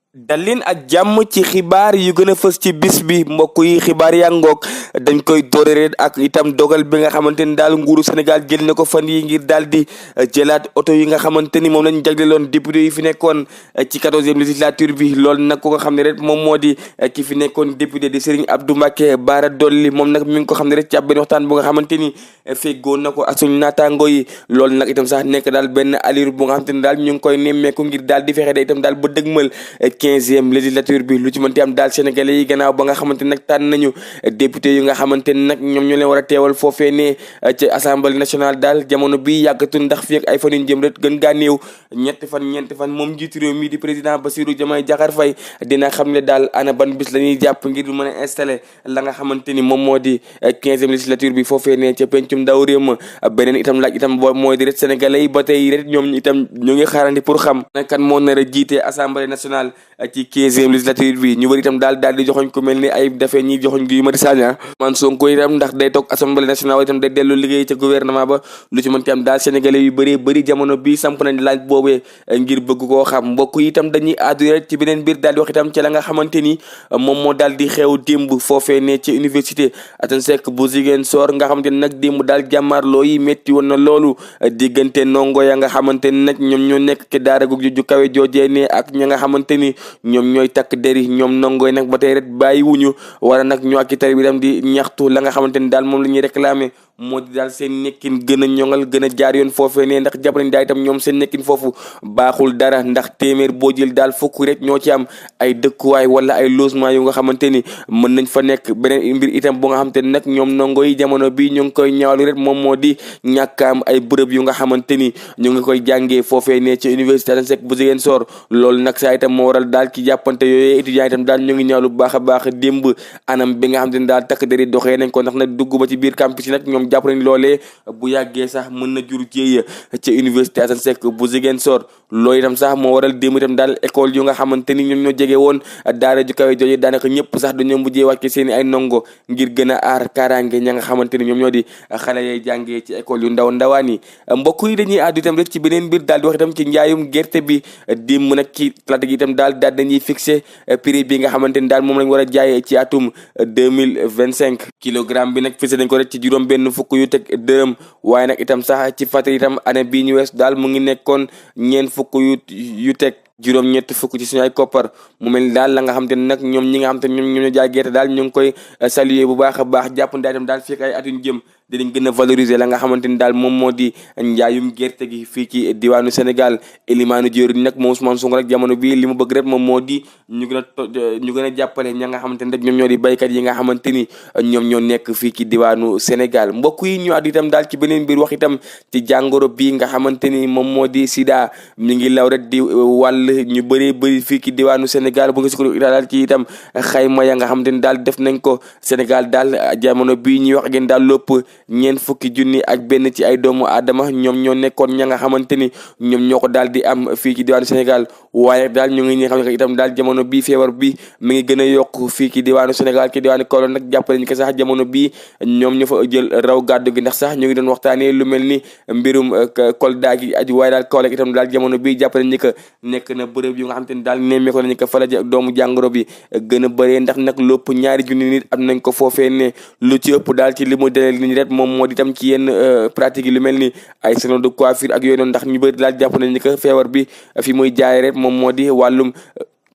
dal leen ak jàmm ci xibaar yu gën a fës ci bis bi mbokk yi xibaar yaa ngoog dañ koy doore rek ak itam dogal bi nga xamante ni daal nguuru Sénégal jël na ko fan yi ngir daal di jëlaat oto yi nga xamante ni moom lañ jagleeloon député yi fi nekkoon ci 14e législature bi loolu nag ko nga xam ne rek moom moo di ki fi nekkoon député di Serigne Abdou Mbacké Bara Dolly moom nag mi ngi ko xam ne rek ci ab benn waxtaan bu nga xamante ni feggoon na ko ak suñu naataango yi loolu nag itam sax nekk daal benn allure bu nga xamante ni daal ñu ngi koy nemmeeku ngir daal di fexe da itam daal ba dëgmal 15e législature bi lu ci mënti am daal sénégalais yi gannaaw ba nga xamante nag tànn nañu député yu nga xamante ni nag ñoom ñoo leen war a teewal foofee ne ci assemblée nationale daal jamono bi yàggatul ndax fii ak ay fan yu jëm rek gën gaa néew ñeenti fan moom njiitu réew mi di président Bassirou Diomaye Diakhar Faye dina xam ne daal ana ban bis la ñuy jàpp ngir mën a installé la nga xamante ni moom moo di 15e législature bi foofee ne ca pencum ndaw réew ma beneen itam laaj itam boo mooy di rek sénégalais yi ba tey rek ñoom itam ñu ngi xaarandi pour xam kan moo nar a jiite assemblée nationale ci 15e législature bi ñu bëri itam daal di joxoñ ku mel ni ay dafee ñi joxoñ Guy Marius Sagna man Sonko itam ndax day toog assemblée nationale wala itam day dellu liggéey ca gouvernement ba lu ci mënti am daal sénégalais yu bëri jamono bi samp nañ laaj boobee ngir bëgg koo xam mbokk yi itam dañuy àddu rek ci beneen biir daal di wax itam ci la nga xamante ni moom moo daal di xew démb foofee ne ci université Assane Seck bu Ziguinchor nga xamante ni nag démb daal jàmmaarloo yi métti woon na loolu diggante ndongo ya nga xamante ni nag ñoom ñoo nekk ci daara gu ju kawe joojee ne ak ña nga xamante ni ñoom ñooy takk deri ñoom ndongoy nag ba tey rek bàyyi wuñu wala nag ñoo ak tari bi tam di ñaxtu la nga xamante ni daal moom la ñuy réclamer moo di daal seen nekkin gën a ñoŋal gën a jaar yoon foofee ne ndax jàpp nañ daal itam ñoom seen nekkin foofu baaxul dara ndax téeméer boo jël daal fukk rek ñoo ci am ay dëkkuwaay wala ay logement yu nga xamante ni mën nañ fa nekk beneen mbir itam bu nga xamante ni nag ñoom ndongo yi jamono bi ñu ngi koy ñaawlu rek moom moo di ñàkk am ay bërëb yu nga xamante ni ñu ngi koy jàngee foofee ne ci université Assane Seck bu Ziguinchor loolu nag saa itam moo waral daal ci jàppante yooyu étudiants itam daal ñu ngi ñaawlu bu baax a baax démb anam bi nga xamante ni daal takk deri doxee nañ ko ndax nag dugg ba ci biir campus yi nag ñoom jàpp nañ loolee bu yàggee sax mën na jur jéeya ca université Assane Seck bu Ziguinchor loolu itam sax moo waral démb itam daal école yu nga xamante ni ñoom ñoo jege woon daara ju kawe jooju daanaka ñëpp sax dañoo mujjee wàcce seeni ay ndongo ngir gën a aar kaaraange ña nga xamante ni ñoom ñoo di xale yay jàngee ci école yu ndawaan yi mbokk yi dañuy àddu itam rek ci beneen mbir daal di wax itam ci njaayum gerte bi démb nag ci talaata gi itam daal dañuy fixé prix bi nga xamante ni daal moom lañ war a jaayee ci atum 2025 kilogramme bi nag fixé nañ ko rek ci juróom benn fukk yu teg dërëm waaye nag itam sax ci fàttali itam année bii ñu wees daal mu ngi nekkoon ñeent fukk yu teg juróom-ñett fukk ci suñu ay koppar mu mel ni daal la nga xam te ne nag ñoom ñi nga xam te ñoom ñoo jaay gerte daal ñu ngi koy saluer bu baax a baax jàpp ndaa itam daal fekk ay at yu ñu jëm dinañ gën a valoriser la nga xamante ni daal moom moo di njaayum gerte gi fii ci diwaanu Sénégal Elimaanu Diori nag moom Ousmane Sonko rek jamono bii li mu bëgg rek moom moo di ñu gën a jàppale ña nga xamante ni rek ñoom ñoo di béykat yi nga xamante ni ñoom ñoo nekk fii ci diwaanu Sénégal mbokk yi ñu àddu itam daal ci beneen biir wax itam ci jàngoro bii nga xamante ni moom moo di Sida mi ngi law rek di wàll ñu bëri fii ci diwaanu Sénégal bu nga sukkandiku daal ci itam xayma ya nga xamante ni daal def nañ ko Sénégal daal jamono bii ñuy wax ngeen daal lépp ñeent fukki junni ak benn ci ay doomu aadama ñoom ñoo nekkoon ña nga xamante ni ñoom ñoo ko daal di am fii ci diwaanu Sénégal waaye daal ñu ngi ñi xam ne itam daal jamono bii feebar bi mi ngi gën a yokk fii ci diwaanu Sénégal ci diwaanu Kaolack nag jàppale ñu ko sax jamono bii ñoom ñu fa jël raw gàddu gi ndax sax ñu ngi doon waxtaanee lu mel ni mbirum Kolda gi aju waaye daal Kaolack itam daal jamono bii jàppale ñu ko nekk na bërëb yu nga xamante ni daal nemmee ko nañu ko fala doomu jàngoro bi gën a bëree ndax nag lépp ñaari junni nit am nañ ko foofee ne lu ci ëpp daal ci li mu dalee nit rek moom moo di tam ci yenn pratique yi lu mel ni ay salon de coiffure ak yooyu noonu ndax ñu bëri daal jàpp nañ ni que feebar bi fi muy jaay rek moom moo di wàllum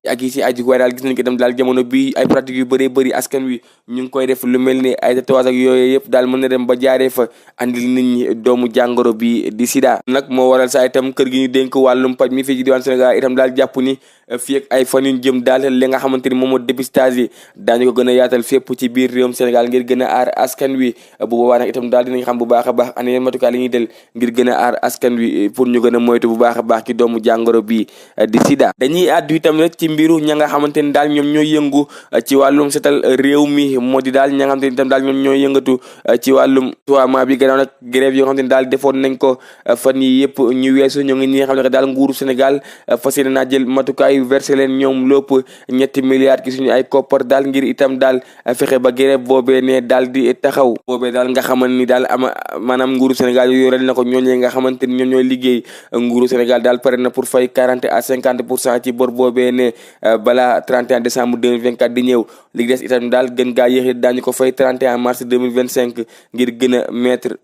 ak yi si aju waaye daal gis nañ ko dem daal jamono bi ay pratique yu bëree bëri askan wi ñu ngi koy def lu mel ni ay tatouage ak yooyu yëpp daal mën na dem ba jaaree fa andil nit ñi doomu jàngoro bi di Sida nag moo waral saa itam kër gi ñu dénk wàllum paj mi fii ci diwaan Sénégal itam daal jàpp ni fii ak ay fan yu jëm daal li nga xamante ni moom moo dépistage yi daañu ko gën a yaatal fépp ci biir réewum Sénégal ngir gën a aar askan wi bu boobaa nag itam daal dinañ xam bu baax a baax ana yeneen matukaay li ñuy del ngir gën a aar askan wi pour ñu gën a moytu bu baax a baax ci doomu jàngoro bi di Sida dañuy àddu itam rek ci mbiru ña nga xamante ni daal ñoom ñooy yëngu ci wàllum setal réew mi moo di daal ña nga xamante ni itam daal ñoom ñooy yëngatu ci wàllum tuwaamaa bi gannaaw nag grève yoo nga xamante ni daal defoon nañ ko fan yi yëpp ñu weesu ñoo ngi ñi nga xam ne daal nguuru Sénégal fas yéene naa jël matukaay versé leen ñoom lépp 3 milliards ci suñu ay koppar daal ngir itam daal fexe ba grève boobee ne daal di taxaw boobee daal nga xamante ni daal maanaam nguuru Sénégal yu yoreel na ko ñooñee nga xamante ni ñoom ñooy liggéey nguuru Sénégal daal pare na pour fay 40 à 50% ci bor boobee ne balaa 31 décembre 2024 di ñëw li des itam daal gën gaa yéexit daañu ko fay 31 mars 2025 ngir gën a mettre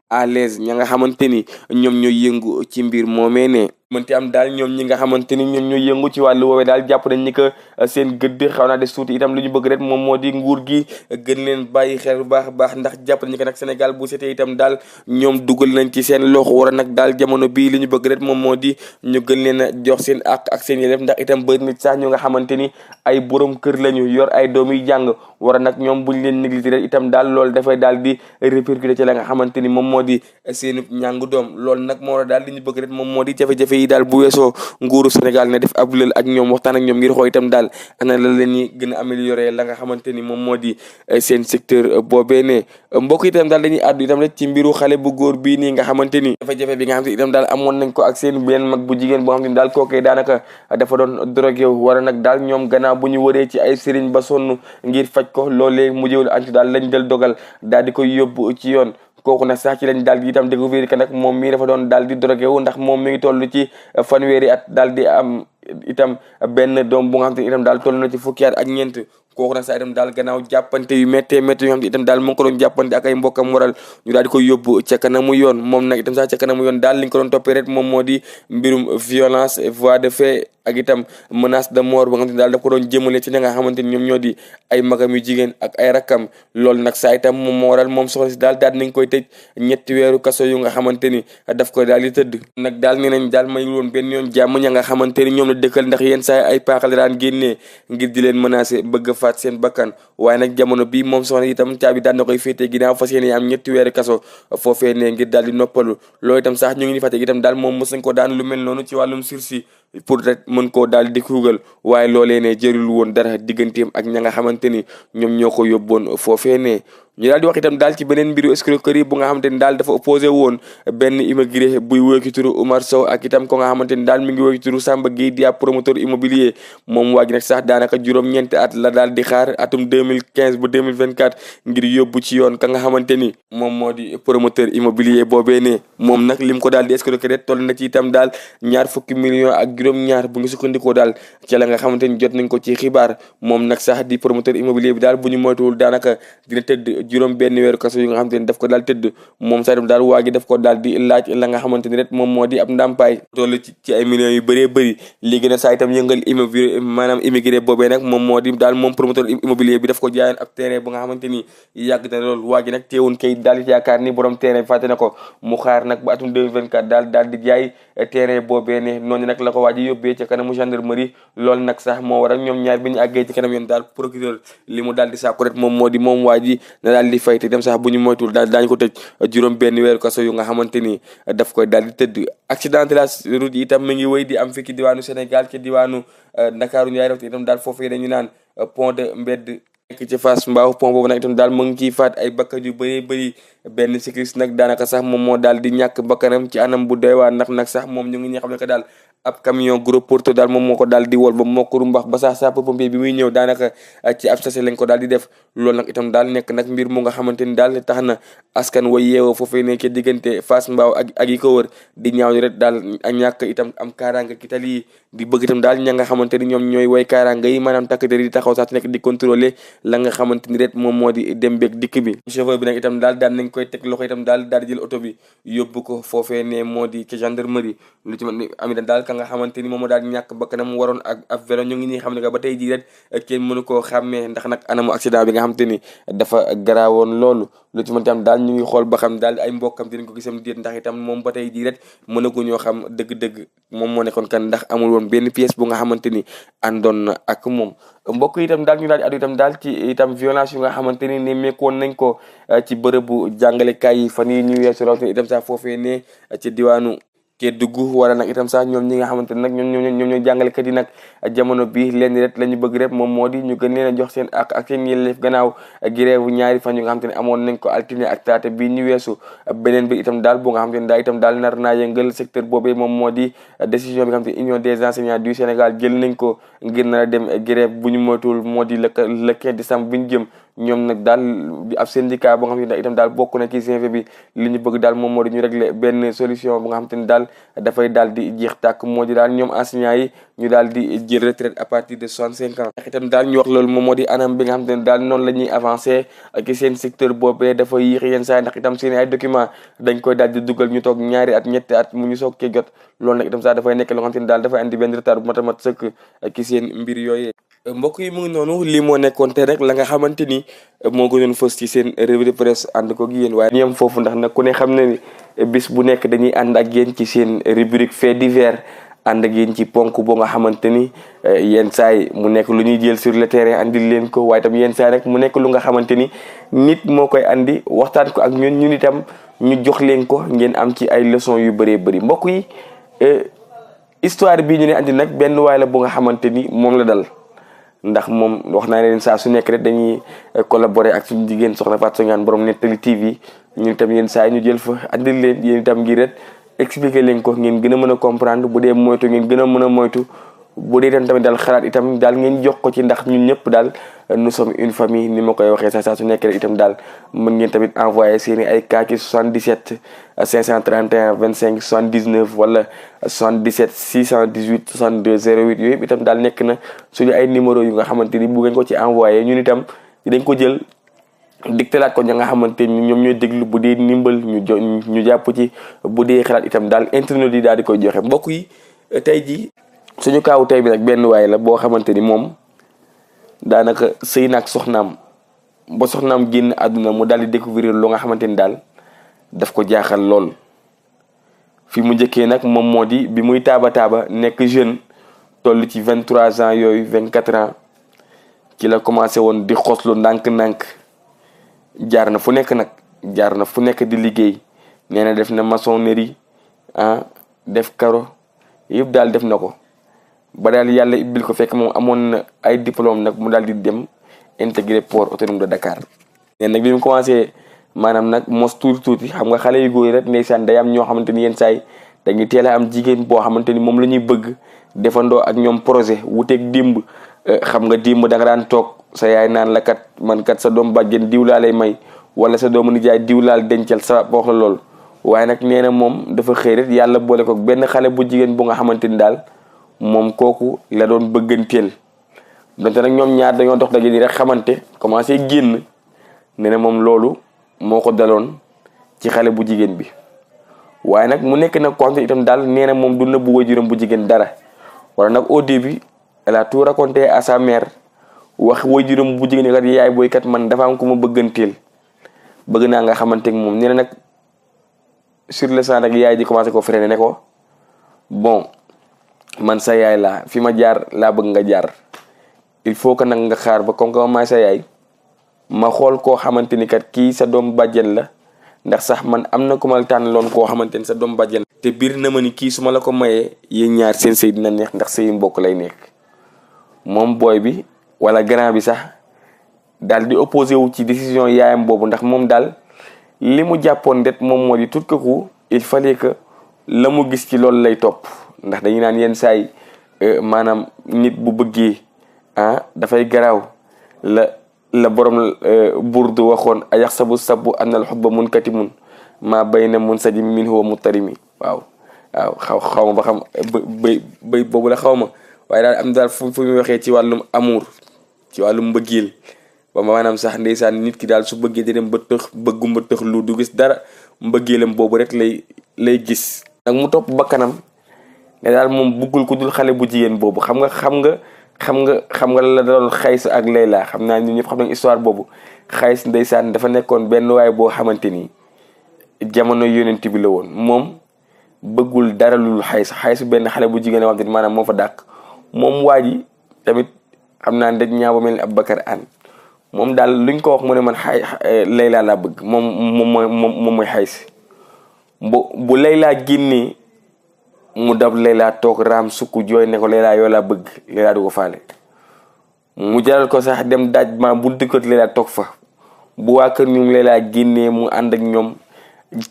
à l'aise ña nga xamante ni ñoom ñooy yëngu ci mbir moomee ne mënti am daal ñoom ñi nga xamante ni ñoom ñooy yëngu ci wàllu woowee daal jàpp nañ ni que seen gëdd xaw naa des tuuti itam lu ñu bëgg rek moom moo di nguur gi gën leen bàyyi xel bu baax a baax ndax jàpp nañ ni que nag Sénégal bu setee itam daal ñoom dugal nañ ci seen loxo war a nag daal jamono bii li ñu bëgg rek moom moo di ñu gën leen a jox seen ak seen yelleef ndax itam bëri nit sax ñu nga xamante ni ay borom kër lañu yor ay doom yu jàng war a nag ñoom buñ leen négligé rek itam daal loolu dafay daal di répercuté ci la nga xamante ni moom moo di seen ñàng doom loolu nag moo war a daal li ñu bëgg rek moom moo di jafe-jafe yi daal bu weesoo nguuru Sénégal ne def ab lël ak ñoom waxtaan ak ñoom ngir xool itam daal ana la leen ñi gën a améliorer la nga xamante ni moom moo di seen secteur boobee ne mbokk itam daal dañuy àddu itam rek ci mbiru xale bu góor bii nii nga xamante ni jafe-jafe bi nga xamante ni itam daal amoon nañ ko ak seen benn mag bu jigéen boo xamante ni daal kookee daanaka dafa doon drogué war a nag daal ñoom gannaaw bu ñu wëree ci ay sëriñ ba sonn ngir faj ko loolee mujjewul anti daal lañ jël dogal daal di koy yóbbu ci yoon kooku nag sax ci lañ daal di itam découvrir que nag moom mii dafa doon daal di drogué wu ndax moom mi ngi toll ci fanweeri at daal di am itam benn doom bu nga xam te itam daal toll na ci fukki at ak ñeent kooku nag sax itam daal gannaaw jàppante yu méttee méttee yoo xam te itam daal mu ngi ko doon jàppante ak ay mbokkam waral ñu daal di koy yóbbu ca kanamu yoon moom nag itam sax ca kanamu yoon daal li ñu ko doon toppee rek moom moo di mbirum violence voie de fait ak itam menace de mort ba nga xam ne daal daf ko doon jëmale ci ñi nga xamante ni ñoom ñoo di ay magam yu jigéen ak ay rakkam loolu nag saa itam moom moo waral moom soxna si daal daal nañ koy tëj 3 weeru kaso yu nga xamante ni daf koy daal di tëdd nag daal nee nañ daal mayul woon benn yoon jàmm ña nga xamante ni ñoom la dëkkal ndax yenn saa ay paaxal daan génnee ngir di leen menacer bëgg a faat seen bakkan waaye nag jamono bii moom soxna itam caabi daan na koy féetee ginnaaw fas yéene am 3 weeru kaso foofee ne ngir daal di noppalu loolu itam sax ñu ngi ni fàtte itam daal moom mës nañ ko daan lu mel noonu ci wàllum sursis pour rek mën koo daal di kuugal waaye loolee ne jërul woon dara digganteem ak ña nga xamante ni ñoom ñoo ko yóbboon foofee ne ñu daal di wax itam daal ci beneen mbiru escroquerie bu nga xamante ni daal dafa opposé woon benn immigré buy wéy ci turu Oumar Sow ak itam ko nga xamante ni daal mi ngi wéy ci turu Samba Gueye di ab promoteur immobilier moom waa ji nag sax daanaka juróom-ñeenti at la daal di xaar atum 2015 ba 2024 ngir yóbbu ci yoon ka nga xamante ni moom moo di promoteur immobilier boobee ne moom nag lim ko daal di escroquerie toll na ci itam daal 20 millions ak juróom-ñaar bu ngi sukkandikoo daal ci la nga xamante ni jot nañ ko ci xibaar moom nag sax di promoteur immobilier bi daal bu ñu moytuwul daanaka dina tëdd juróom benn weeru kaso yu nga xamante ni daf ko daal tëdd moom sax daal waa gi daf ko daal di laaj la nga xamante ni rek moom moo di ab ndàmpaay toll ci ay millions yu bëree bëri li gën a saa itam yëngal immobilier maanaam immigré boobee nag moom moo di daal moom promoteur immobilier bi daf ko jaayoon ab terrain bu nga xamante ni yàgg na loolu waa gi nag teewoon kay daal di yaakaar ni borom terrain bi fàtte na ko mu xaar nag ba atum 2024 daal di jaay terrain boobee ne noonu nag la ko waa ji yóbbee ca kanamu gendarmerie loolu nag sax moo waral ñoom ñaar bi ñu àggee ci kanam yoon daal procureur li mu daal di sàkku rek moom moo di moom waa ji na daal di fay te dem sax bu ñu moytul daal daañu ko tëj juróom benn weeru kaso yu nga xamante ni daf koy daal di tëdd accident de la route yi itam mi ngi wéy di am fii ci diwaanu Sénégal ci diwaanu Ndakaaru Njaay rawti itam daal foofee dañu naan pont de Mbedd nekk ci Fass Mbao pont boobu nag itam daal mu ngi ciy faat ay bakkan yu bëree bëri benn cycliste nag daanaka sax moom moo daal di ñàkk bakkanam ci anam bu doy waar ndax nag sax moom ñu ngi ñi xam ne que daal ab camion gros porteur daal moom moo ko daal di wol ba mokk rumbax ba sax sapeur-pompier bi muy ñëw daanaka ci ab sase lañ ko daal di def loolu nag itam daal nekk nag mbir mu nga xamante ni daal tax na askan way yeewoo foofee nekkee diggante Fass Mbao ak yi ko wër di ñaaw ni rek daal a ñàkk itam am kaaraanga ki tali yi di bëgg itam daal ña nga xamante ni ñoom ñooy way kaaraanga yi maanaam takk der di taxaw sax nekk di contrôler la nga xamante ni rek moom moo di dem beeg dikk bi chauffeur bi nag itam daal nañ koy teg loxo itam daal di jël oto bi yóbbu ko foofee ne moo di ci gendarmerie lu ci mën am itam daal ka nga xamante ni moom moo daal ñàkk bakkanam waroon ak vélo ñu ngi nii xam ne que ba tey jii rek kenn mënu koo xàmmee ndax nag anamu accident bi nga xamante ni dafa garaawoon loolu lu ci mën tam daal ñu ngi xool ba xam daal ay mbokkam dinañ ko gisam déet ndax itam moom ba tey jii rek mënaguñoo xam dëgg-dëgg moom moo nekkoon kan ndax amul woon benn pièce bu nga xamante ni àndoon na ak moom mbokk itam daal ñu daal di addu itam daal ci itam violence yu nga xamante ni nemmeekoon nañ ko ci bërëbu jàngalekaay yi fan yi ñu weesu rawatina itam sax foofee ne ci diwaanu Kédougou wala nag itam sax ñoom ñi nga xamante ne nag ñoom ñooy jàngalekat yi nag jamono bi leen rek la ñu bëgg rek moom moo di ñu gën leen a jox seen ak seen yelleef gannaaw grève ñaari fan yu nga xamante ne amoon nañ ko altine ak talaata bi ñu weesu beneen bi itam daal bu nga xamante ne daal itam daal nar naa yëngal secteur boobee moom moo di décision bi nga xamante ne Union des enseignants du Sénégal jël nañ ko ngir na dem grève bu ñu moytuwul moo di le 15 décembre bi ñu jëm ñoom nag daal di ab syndicat boo nga xam ne itam daal bokk na ci CNV bi li ñu bëgg daal moom moo di ñu régler benn solution bu nga xam te ni daal dafay daal di jeex tàkk moo di daal ñoom enseignants yi ñu daal di jël retraite à partir de 65 ans ndax itam daal ñu wax loolu moom moo di anam bi nga xam te ne daal noonu la ñuy avancé ak seen secteur boobee dafa yéex yenn saa ndax itam seen ay document dañ koy daal di dugal ñu toog ñaari at ñetti at mu ñu soog cee jot loolu nag itam sax dafay nekk loo xam te ne daal dafay andi benn retard bu mat sëkk ci seen mbir yooyee mbokk yi mu ngi noonu lii moo nekkoon te rek la nga xamante ni moo gënoon fës ci seen revue de presse ànd ko gi yéen waaye ñu yem foofu ndax nag ku ne xam ne ni bis bu nekk dañuy ànd ak yéen ci seen rubrique fait divers ànd ak yéen ci ponk boo nga xamante ni yenn saay mu nekk lu ñuy jël sur le terrain andil leen ko waaye tam yenn saay rek mu nekk lu nga xamante ni nit moo koy andi waxtaan ko ak ñun itam ñu jox leen ko ngeen am ci ay leçons yu bëree bëri mbokk yi histoire bii ñu ne andi nag benn waay la bu nga xamante ni moom la dal ndax moom wax naa leen saa su nekk rek dañuy collaborer ak suñu jigéen soxna Fatou Songane borom Nettali TV ñun itam yenn saa yi ñu jël fa andil leen yéen itam ngir rek expliquer leen ko ngeen gën a mën a comprendre bu dee moytu ngeen gën a mën a moytu bu dee itam tamit daal xalaat itam daal ngeen jox ko ci ndax ñun ñëpp daal nous sommes une famille ni ma koy waxee saa su nekk rek itam daal mën ngeen tamit envoyé seeni ay cas ci 77 531 25 79 wala 77 618 62 08 yooyu yëpp itam daal nekk na suñu ay numéro yu nga xamante ni bu ngeen ko ci envoyé ñun itam dañ ko jël digtalaat ko ña nga xamante ni ñoom ñooy déglu bu dee ndimbal ñu jàpp ci bu dee xalaat itam daal internet yi daal di koy joxe mbokk yi tey ji suñu kaawu tey bi nag benn waay la boo xamante ni moom daanaka sëy naag soxnaam ba soxnaam génn àdduna mu daal di découvrir lu nga xamante ni daal daf ko jaaxal lool fi mu njëkkee nag moom moo di bi muy taaba nekk jeune toll ci 23 ans yooyu 24 ans ci la commencé woon di xoslu ndànk-ndànk jaar na fu nekk nag jaar na fu nekk di liggéey nee na def na maçonnerie def karo yëpp daal def na ko ba daal yàlla ibbil ko fekk moom amoon na ay diplôme nag mu daal di dem intégré port autonome de Dakar. nee nag bi mu commencé maanaam nag mos tuuti xam nga xale yu góor yi rek ndeysaan day am ñoo xamante ni yenn saay dañuy teel a am jigéen boo xamante ni moom la ñuy bëgg defandoo ak ñoom projet wuteeg dimb xam nga dimb da nga daan toog sa yaay naan la kat man kat sa doom bàjjen diw laa lay may wala sa doomu nijaay diw laal dencal sa wax la lool waaye nag nee na moom dafa xëy rek yàlla boole ko benn xale bu jigéen bu nga xamante ni daal moom kooku la doon bëgganteel donte nag ñoom ñaar dañoo dox daje ni rek xamante commencé génn nee na moom loolu moo ko daloon ci xale bu jigéen bi waaye nag mu nekk nag compte itam daal nee na moom du nëbbu waajuram bu jigéen dara wala nag au début elle a tout raconté à sa mère wax waajuram bu jigéen kat yaay booy kat man dafa am ku ma bëgganteel bëgg naa nga xamante ak moom nee na nag sur le sang rek yaay ji commencé ko freiné ne ko bon man sa yaay laa fi ma jaar laa bëgg nga jaar il faut que nag nga xaar ba comme que maay sa yaay ma xool koo xamante ni kat kii sa doom bàjjen la ndax sax man am na ku ma tànn loon koo xamante ni sa doom bàjjen la te biir na ma ni kii su ma la ko mayee yéen ñaar seen sëy dina neex ndax sëy mbokk lay nekk moom booy bi wala grand bi sax daal di opposé wu ci décision yaayam boobu ndax moom daal li mu jàppoon det moom moo di tout coup il fallait que la mu gis ci loolu lay topp ndax dañuy naan yenn saay maanaam nit bu bëggee dafay garaaw la borom burdu waxoon ayax sabu sabu annal xubba munkatimun maa bayna munsajim minhu wa mutarimi waaw xaw ma ba xam bëy boobu la xaw ma waaye daal am daal fu muy waxee ci wàllum amour ci wàllum mbëggeel ba maanaam sax ndeysaan nit ki daal su bëggee di dem ba tëx bëggumba tëx lu du gis dara mbëggeelam boobu rek lay gis nag mu topp bakkanam ne daal moom buggul ku dul xale bu jigéen boobu xam nga la doon Xays ak Layla xam naa ñun ñëpp xam nañ histoire boobu Xays ndeysaan dafa nekkoon benn waay boo xamante ni jamono yonent bi la woon moom bëggul dara lu Xays benn xale bu jigéen wante ni maanaam moo fa dàq moom waa ji tamit xam naa ndaj ñaaw ba mel ni Aboubacar Anne moom daal luñ ko wax mu ne man Layla laa bëgg moom mooy Xays bu Layla génnee mu dab Layla toog raam sukk jooy ne ko Layla yoo laa bëgg Layla du ko faale mu jaral ko sax dem daaj ma bu dëkkat Layla toog fa bu waa kër ñoom Layla génnee mu ànd ak ñoom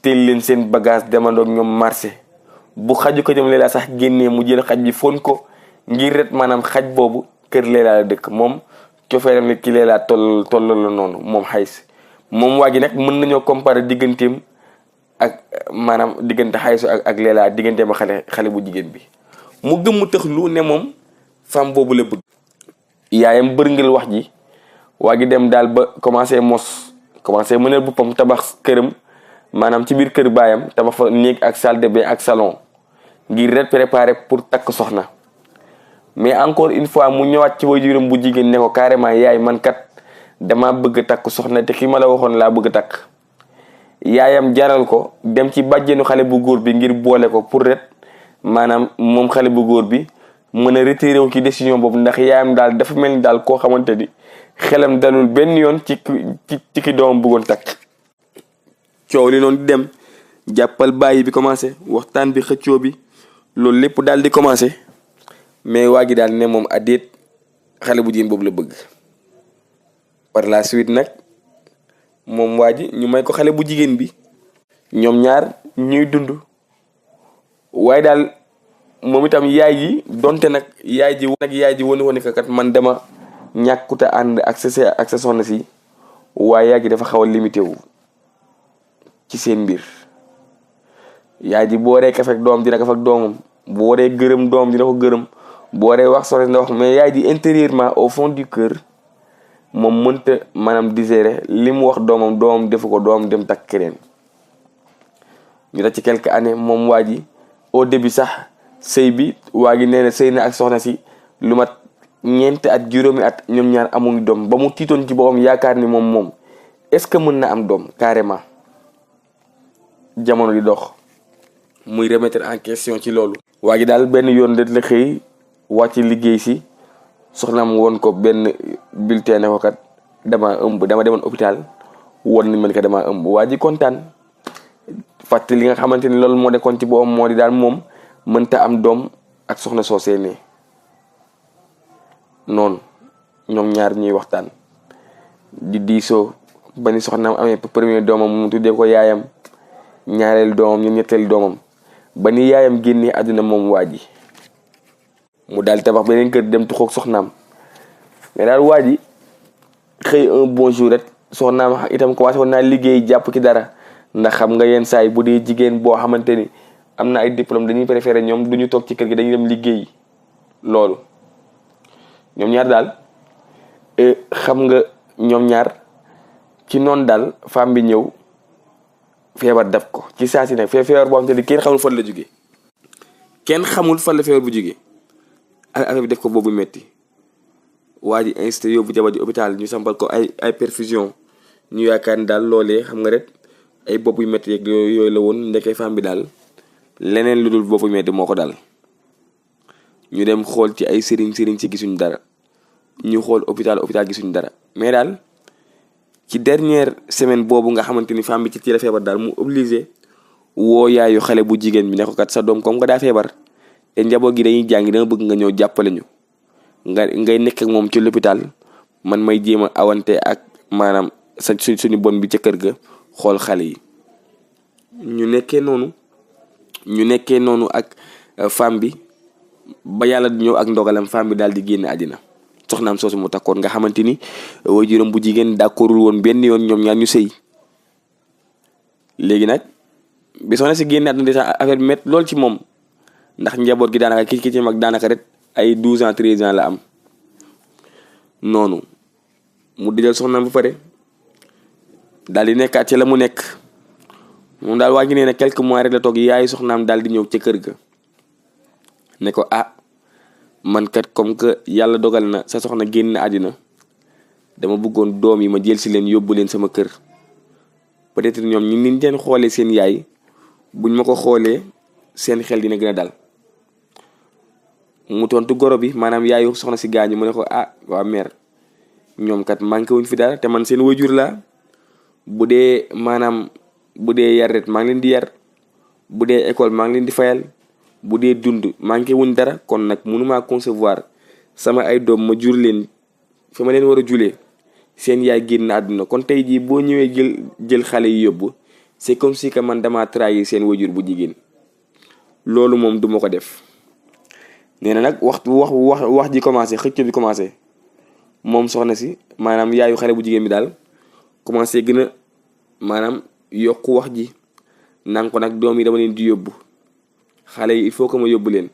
teel leen seen bagage demandoo ak ñoom marché bu xaju ko ñoom Layla sax génnee mu jël xaj bi fon ko ngir ret maanaam xaj boobu kër Layla la dëkk moom cofeeram ne ki Leela toll la noonu moom Xays moom waa ji nag mën nañoo comparer digganteem ak maanaam diggante Xaysu ak Leela digganteem ak xale bu jigéen bi mu gëm mu tëx lu ne moom femme boobu la bëgg. yaayam bërngël wax ji waa ji dem daal ba commencé mënal boppam tabax këram maanaam ci biir kër baayam tabax fa néeg ak salle de bain ak salon ngir ret préparé pour takk soxna. mais encore une fois mu ñëwaat ci waajuram bu jigéen ne ko carrément yaay man kat dama bëgg takk soxna te ki ma la waxoon laa bëgg takk. yaayam jaral ko dem ci bàjjenu xale bu góor bi ngir boole ko pour ret maanaam moom xale bu góor bi mën a retiré wu ci décision boobu ndax yaayam daal dafa mel ni daal koo xamante ni xelam dalul benn yoon ci ki doomam bëggoon takk. coow li noonu di dem jàppal bàyyi bi commencé waxtaan bi xëccoo bi loolu lépp daal di commencé mais waa ji daal ne moom addeet xale bu jigéen boobu la bëgg. par la suite nag moom waa ji ñu may ko xale bu jigéen bi ñoom ñaar ñuy dund waaye daal moom itam yaay ji donte nag yaay ji wane ko kat man dama ñàkkuta ànd ak sa soxna si waaye yaay ji dafa xaw a limité wu ci seen mbir. yaay ji boo waree kaf ak doom dina kaf ak doomam boo waree gërëm doom dina ko gërëm boo waree wax soxna dina wax mais yaay ji intérieurement au fond du cœur moom mënta maanaam digérer li mu wax doomam defu ko doomam dem takk keneen. ñu def ci quelques années moom waa ji au début sax sëy bi waa ji nee na sëy na ak soxna si lu mat ñeenti at juróomi at ñoom ñaar amuñu doom ba mu tiitoon ci boppam yaakaar ni moom est-ce que mën na am doom carrément. jamono di dox muy remettre en question ci loolu. waa ji daal benn yoon rek la xëy wàcc liggéey si soxnaam woon ko benn bulletin ne ko kat dama demoon hôpital woon ni man ko dama ëmb. waa ji kontaan fàtte li nga xamante ni loolu moo nekkoon ci boppam moo di daal moom mënta am doom ak soxna soosee ne noonu ñoom ñaar ñuy waxtaan di diisoo ba ni soxnaam amee premier doomam mu tuddee ko yaayam ñaareel doomam ñu ñetteel doomam ba ni yaayam génnee àdduna moom waa ji mu daal tabax beneen kër dem tuxoog soxnaam mais daal waa ji xëy un bon jour rek soxnaam itam commencé woon naa liggéey jàpp ci dara ndax xam nga yenn saa yi bu dee jigéen boo xamante ni am na ay diplôme dañuy préféré ñoom duñu toog ci kër gi dañuy dem liggéey loolu ñoom ñaar daal xam nga ñoom ñaar ci noonu daal femme bi ñëw feebar daf ko ci saa si nag feebar boo xamante ni kenn xamul fan la jógee kenn xamul fan la feebar bu jógee affaire bi def ko boobu metti waa ji insisté yóbbu jabar ji hôpital ñu sampal ko ay perfusion ñu yaakaar ni daal loolee xam nga rek ay bopp yu metti yeeg yooyu la woon ndekee femme bi daal leneen lu dul bopp yu metti moo ko daal. ñu dem xool ci ay sëriñ ci gisuñ dara ñu xool hôpital gisuñ dara mais daal ci dernière semaine boobu nga xamante ni femme bi ci la feebar daal mu obligé woo yaayu xale bu jigéen bi ne ko kat sa doom comme nga daa feebar te njaboot gi dañuy jàngi dama bëgg nga ñëw jàppale ñu ngay nekk ak moom ci l'hôpital man may jéem a awante ak maanaam suñu bon bi ca kër ga xool xale yi. ñu nekkee noonu ak femme bi ba yàlla di ñëw ak ndogalam femme bi daal di génn àddina soxnaam soosu mu takkoon nga xamante ni waajuram bu jigéen d'accordul woon benn yoon ñoom ñaar ñu sëy. léegi nag bi soxna si génn àddina affaire bi métti lool ci moom ndax njaboot gi daanaka ki ci mag daanaka rek ay 12 ans 13 ans la am noonu mu dijal soxnaam ba pare daal di nekkaat ci la mu nekk moom daal waa ngi nee na quelques mois rek la toog yaayu soxnaam daal di ñëw ca kër ga ne ko man kat comme que yàlla dogal na sa soxna génn àddina dama bëggoon doom yi ma jël si leen yóbbu leen sama kër peut-être ñoom ñu niñ leen xoolee seen yaay buñ ma ko xoolee seen xel dina gën a dal. mu tontu goro bi maanaam yaayu soxna si gaañu mu ne ko waa mère ñoom kat manqué wuñ fi dara te man seen wajur laa bu dee yar ret maa ngi leen di yar bu dee école maa ngi leen di fayal bu dee dund manqué wuñ dara kon nag mënumaa concevoir sama ay doom ma jur leen fa ma leen war a julee seen yaay génn àdduna kon tey jii boo ñëwee jël xale yi yóbbu c'est comme si que man damaa trahir seen wajur bu jigéen loolu moom duma ko def. nee na nag wax ji commencé xëcc bi commencé moom soxna si maanaam yaayu xale bu jigéen bi daal commencé gën a maanaam yokku wax ji naan ko nag doom yi dama leen di yóbbu xale yi il faut que ma yóbbu leen.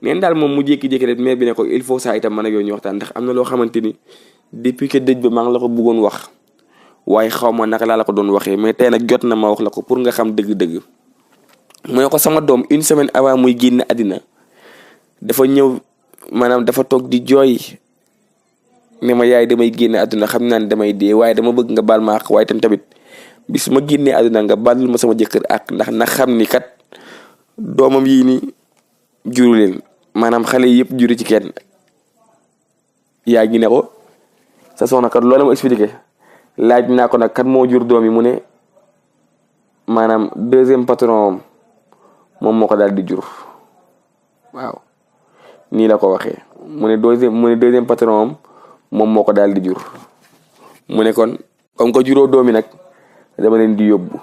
neen daal moom mu jékki-jékki rek mère bi ne ko il faut ça itam man ak yow ñu waxtaan ndax am na loo xamante ni depuis que dëj ba maa ngi la ko bëggoon wax waaye xaw ma naka laa la ko doon waxee mais tey nag jot na ma wax la ko pour nga xam dëgg-dëgg. mu ne ko sama doom une semaine avant muy génn àddina dafa ñëw maanaam dafa toog di jooy ne ma yaay damay génne àdduna xam naa ne damay dee waaye dama bëgg nga baal ma àq waaye tamit bis ma génnee àdduna nga baalul ma sama jëkkër àq ndax na xam ni kat doomam yii ni juru leen maanaam xale yi yëpp juru ci kenn. yaa ngi ne ko sa soxna kat loolu ma expliqué laaj naa ko nag kat moo jur doom yi mu ne maanaam deuxième patron moom moo ko daal di jur waaw nii la ko waxee mu ne deuxième patron moom moo ko daal di jur mu ne kon comme que juróo doomi nag dama leen di yóbbu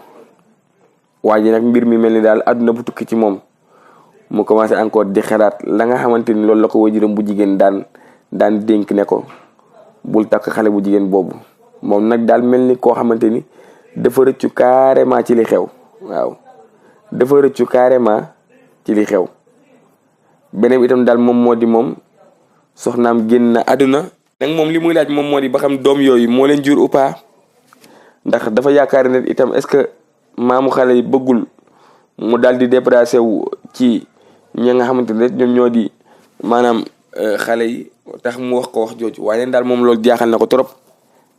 waa ji nag mbir mi mel ni daal àdduna bu tukki ci moom mu commencé encore di xalaat la nga xamante ni loolu la ko wajuram bu jigéen daan dénk ne ko bul takk xale bu jigéen boobu moom nag daal mel ni koo xamante ni dafa rëccu carrément ci li xew waaw dafa rëccu carrément ci li xew. beneen itam daal moom moo di moom soxnaam génn na àdduna nag moom li muy laaj moom moo di ba xam doom yooyu moo leen jur ou pas ndax dafa yaakaar ne itam est-ce que maamu xale yi bëggul mu daal di déplacé wu ci ñi nga xamante ne ñoom ñoo di maanaam xale yi tax mu wax ko wax jooju waaye leen daal moom loolu jaaxal na ko trop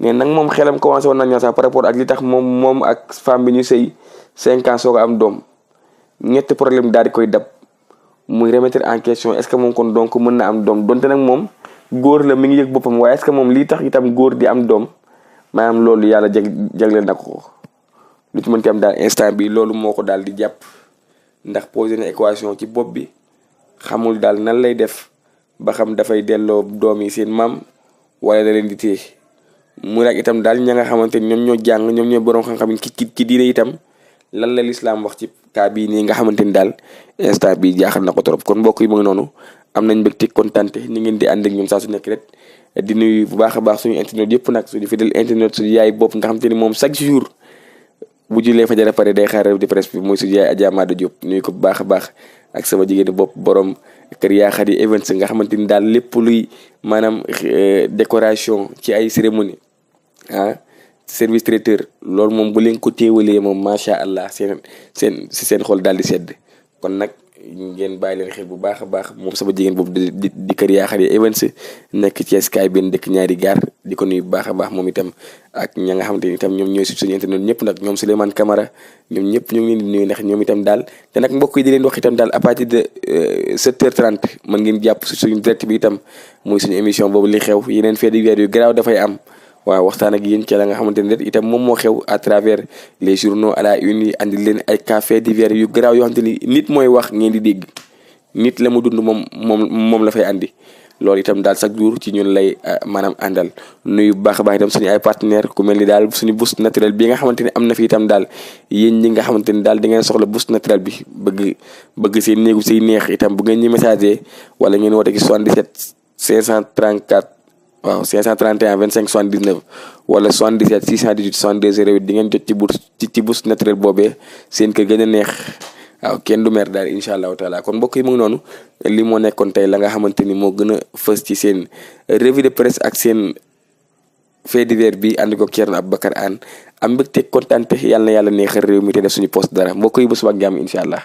mais nag moom xelam commencé woon na ñoo sax par rapport ak li tax moom ak femme bi ñu sëy 5 ans soo ko am doom ñetti problème daal di koy dab muy remettre en question est-ce que moom kon donc mën na am doom donte nag moom góor la mi ngi yëg boppam waaye est-ce que moom lii tax itam góor di am doom maanaam loolu yàlla jagleel na ko lu ci mënti am daal instant bi loolu moo ko daal di jàpp ndax posé na équation ci bopp bi xamul daal nan lay def ba xam dafay delloo doom yi seen maam wala da leen di téye mu nag itam daal ña nga xamante ni ñoom ñoo jàng ñoom ñoo borom xam-xam ki diine itam lan la lislaam wax ci cas bii nii nga xamante ni daal instant bi jaaxal na ko trop kon mbokk yi mu ngi noonu am nañ mbégte kontante ni ngeen di ànd ak ñoom saa su nekk rek di nuyu bu baax a baax suñu internet yëpp nag suñu fidèle internet suñu yaay bopp nga xamante ni moom chaque jour bu jullee fajar pare day xaar revue de presse bi mooy suñu yaay Adja Mada Diop nuyu ko bu baax a baax ak sama jigéen bopp borom kër yaa Khady Events nga xamante ni daal lépp luy maanaam décoration ci ay cérémonie service traiteur loolu moom bu leen ko téewalee moom macha allah seen xol daal di sedd kon nag ngeen bàyyi leen xel bu baax a baax moom sama jigéen boobu di kër yaa Khady Events nekk ci Sky benn dëkk ñaari gaar di ko nuyu bu baax a baax moom itam ak ña nga xamante ni itam ñoom ñooy suñu internet ñëpp nag ñoom Souleymane Camara ñoom ñëpp ñu ngi leen di nuyu ndax ñoom itam daal te nag mbokk yi di leen wax itam daal à partir de 7h30 mën ngeen jàpp suñu direct bi itam muy suñu émission boobu li xew yeneen faits divers yu garaaw dafay am waaw waxtaan ak yéen ci la nga xamante ne itam moom moo xew à travers les journaux à la une yi andi leen ay faits divers yu garaaw yoo xamante ni nit mooy wax ngeen di dégg nit la mu dund moom la fay andi loolu itam daal chaque jour ci ñun lay maanaam àndal nuyu bu baax a baax itam suñu ay partenaire ku mel ni daal suñu boost naturel bi nga xamante ni am na fi itam daal yéen ñi nga xamante ni daal da ngeen soxla boost naturel bi bëgg seen néegu say neex itam bu ngeen ñi messager wala ngeen woote ci 77 534 waaw 531 25 79 wala 77 618 62 08 di ngeen jot ci bourse naturel boobee seen kër gën a neex waaw kenn du mer daal incha allahu taala kon mbokk yi mu ngi noonu li moo nekkoon tey la nga xamante ni moo gën a fës ci seen revue de presse ak seen fait divers bi ànd ko Thierno Aboubacar Anne am mbégte kontaan te yàlla na yàlla neexal réew mi te def suñu poste dara mbokk yi ba suba ak jàmm incha allah.